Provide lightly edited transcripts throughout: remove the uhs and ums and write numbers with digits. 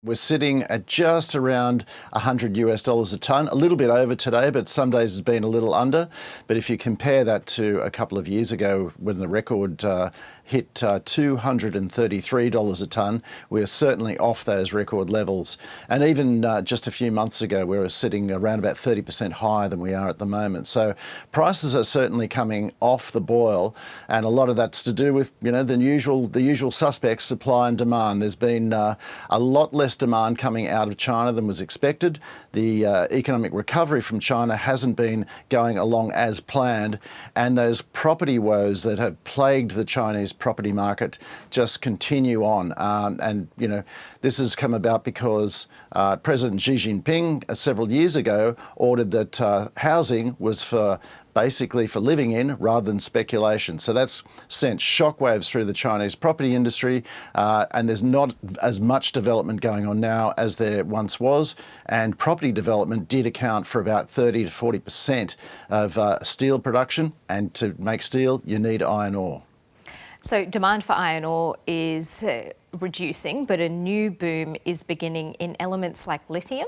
We're sitting at just around $100 a tonne, a little bit over today, but some days it's been a little under. But if you compare that to a couple of years ago when the record hit $233 a tonne, we're certainly off those record levels. And even just a few months ago, we were sitting around about 30% higher than we are at the moment. So prices are certainly coming off the boil, and a lot of that's to do with, the usual suspects, supply and demand. There's been a lot less demand coming out of China than was expected. The economic recovery from China hasn't been going along as planned, and those property woes that have plagued the Chinese property market just continue on. This has come about because President Xi Jinping several years ago ordered that housing was basically for living in rather than speculation. So that's sent shockwaves through the Chinese property industry, and there's not as much development going on now as there once was. And property development did account for about 30 to 40% of steel production, and to make steel you need iron ore. So demand for iron ore is reducing, but a new boom is beginning in elements like lithium.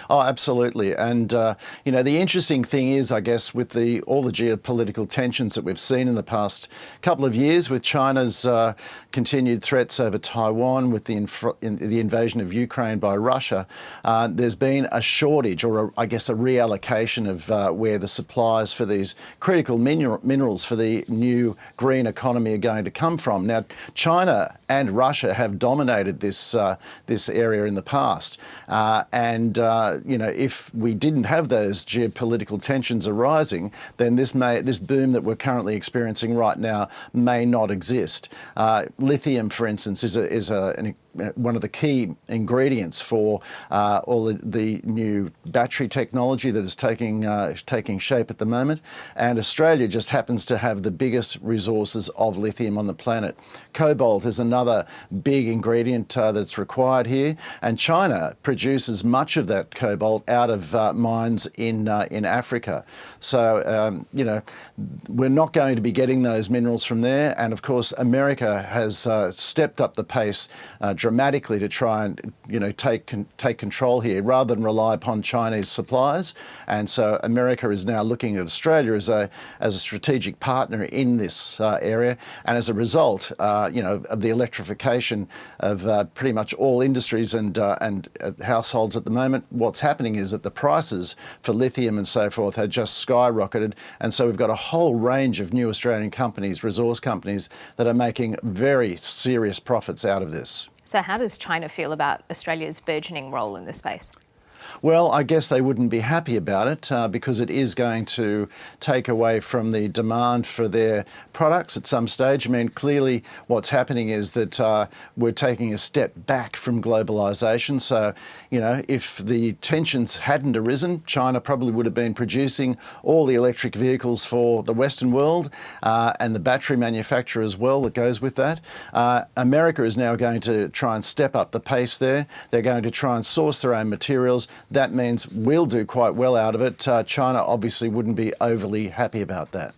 Oh, absolutely. And, the interesting thing is, I guess, with all the geopolitical tensions that we've seen in the past couple of years, with China's continued threats over Taiwan, with the invasion of Ukraine by Russia, there's been a shortage, or a reallocation of where the supplies for these critical minerals for the new green economy are going to come from. Now, China and Russia have dominated this area in the past, if we didn't have those geopolitical tensions arising, then this boom that we're currently experiencing right now may not exist. Lithium, for instance, is one of the key ingredients for all the new battery technology that is taking shape at the moment. And Australia just happens to have the biggest resources of lithium on the planet. Cobalt is another big ingredient that's required here, and China produces much of that cobalt out of mines in Africa. So, we're not going to be getting those minerals from there. And of course, America has stepped up the pace dramatically to try and take control here rather than rely upon Chinese suppliers. And so America is now looking at Australia as a strategic partner in this area. And as a result, of the electrification of pretty much all industries and households at the moment, what's happening is that the prices for lithium and so forth have just skyrocketed. And so we've got a whole range of new Australian companies, resource companies, that are making very serious profits out of this. So how does China feel about Australia's burgeoning role in this space? Well, I guess they wouldn't be happy about it because it is going to take away from the demand for their products at some stage. I mean, clearly what's happening is that we're taking a step back from globalisation. So, if the tensions hadn't arisen, China probably would have been producing all the electric vehicles for the Western world and the battery manufacturer as well that goes with that. America is now going to try and step up the pace there. They're going to try and source their own materials. That means we'll do quite well out of it. China obviously wouldn't be overly happy about that.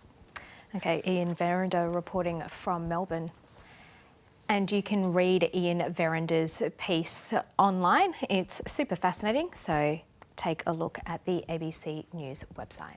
Okay, Ian Verinder reporting from Melbourne. And you can read Ian Verinder's piece online. It's super fascinating, so take a look at the ABC News website.